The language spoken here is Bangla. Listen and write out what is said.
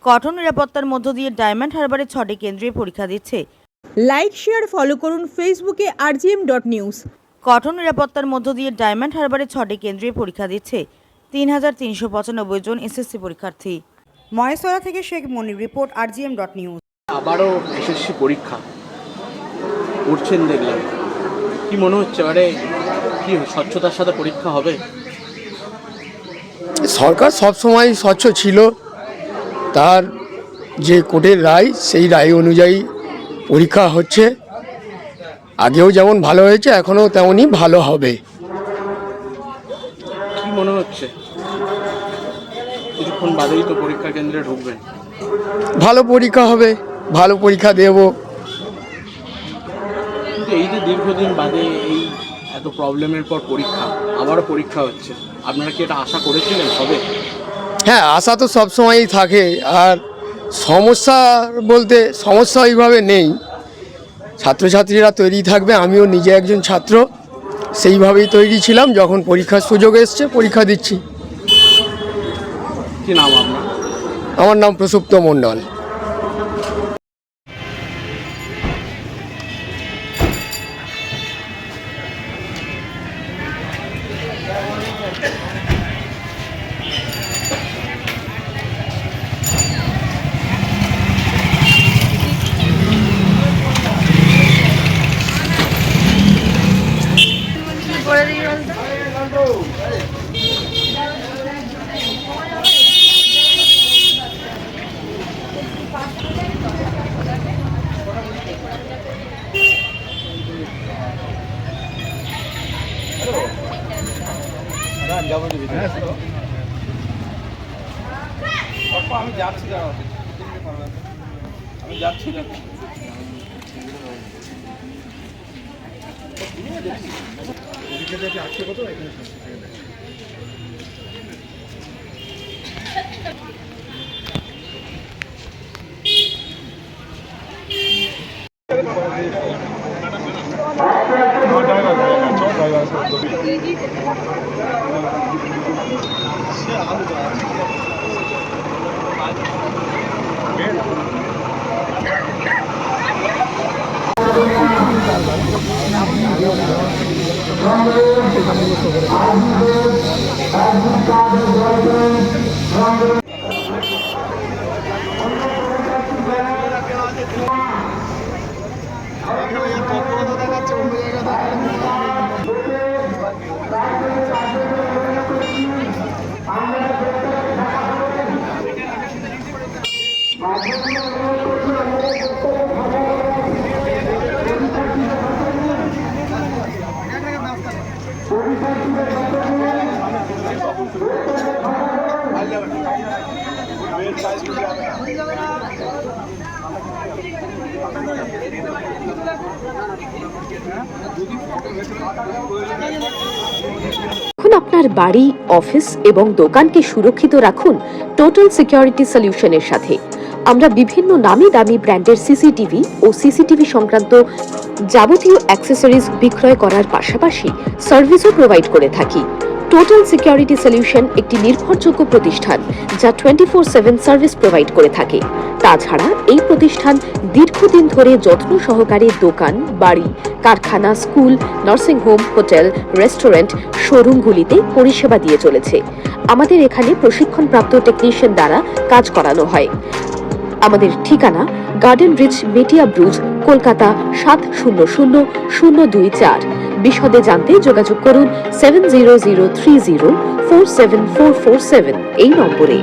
কঠোর নিরাপত্তার মধ্য দিয়ে ডায়মন্ড হারবারে 6টি কেন্দ্রে পরীক্ষা দিচ্ছে। লাইক শেয়ার ফলো করুন ফেসবুকে rgm.news। কঠোর নিরাপত্তার মধ্য দিয়ে ডায়মন্ড হারবারে 6টি কেন্দ্রে পরীক্ষা দিচ্ছে 3,395 জন এসএসসি পরীক্ষার্থী। মহেশতলা থেকে শেখ মনির, রিপোর্ট rgm.news। আবারও এসএসসি পরীক্ষা করছেন দেখলাম, কি মনে হচ্ছে? কি স্বচ্ছতার সাথে পরীক্ষা হবে? সরকার সবসময় স্বচ্ছ ছিল, তার যে কোর্টের রায় সেই রায় অনুযায়ী পরীক্ষা হচ্ছে। আগেও যেমন ভালো হয়েছে এখনও তেমনই ভালো হবে। কি মনে হচ্ছে? কিছুক্ষণ বাদেই তো পরীক্ষা কেন্দ্রে ঢুকবেন। ভালো পরীক্ষা হবে, ভালো পরীক্ষা দেব। কিন্তু এই যে দীর্ঘদিন বাদে এই এত প্রবলেমের পর পরীক্ষা, আবারও পরীক্ষা হচ্ছে, আপনারা কি এটা আশা করেছিলেন হবে? হ্যাঁ, আশা তো সবসময়ই থাকে। আর সমস্যা বলতে সমস্যা ওইভাবে নেই, ছাত্রছাত্রীরা তৈরি থাকবে। আমিও নিজে একজন ছাত্র, সেইভাবেই তৈরি ছিলাম। যখন পরীক্ষার সুযোগ এসছে পরীক্ষা দিচ্ছি। কি নাম আপনার? আমার নাম প্রসুপ্ত মণ্ডল। আমি যাচ্ছি না। এখন আপনার বাড়ি, অফিস এবং দোকানকে সুরক্ষিত রাখুন টোটাল সিকিউরিটি সলিউশনের সাথে। আমরা বিভিন্ন নামি দামি ব্র্যান্ডের সিসিটিভি ও সিসিটিভি সংক্রান্ত যাবতীয় অ্যাক্সেসরিজ বিক্রয় করার পাশাপাশি সার্ভিসও প্রোভাইড করে থাকি। টোটাল সিকিউরিটি সলিউশন একটি নির্ভরযোগ্য প্রতিষ্ঠান যা 24/7 সার্ভিস প্রোভাইড করে থাকে। তাছাড়া এই প্রতিষ্ঠান দীর্ঘদিন ধরে যত্ন সহকারে দোকান, বাড়ি, কারখানা, school, nursing home, hotel, restaurant, শোরুমগুলিতে পরিষেবা দিয়ে চলেছে। আমাদের এখানে প্রশিক্ষণপ্রাপ্ত টেকনিশিয়ান দ্বারা কাজ করানো হয়। আমাদের ঠিকানা গার্ডেন রিচ, মেটিয়া ব্রুজ, কলকাতা 700024। বিশদে জানতে যোগাযোগ করুন 7003047447 এই নম্বরে।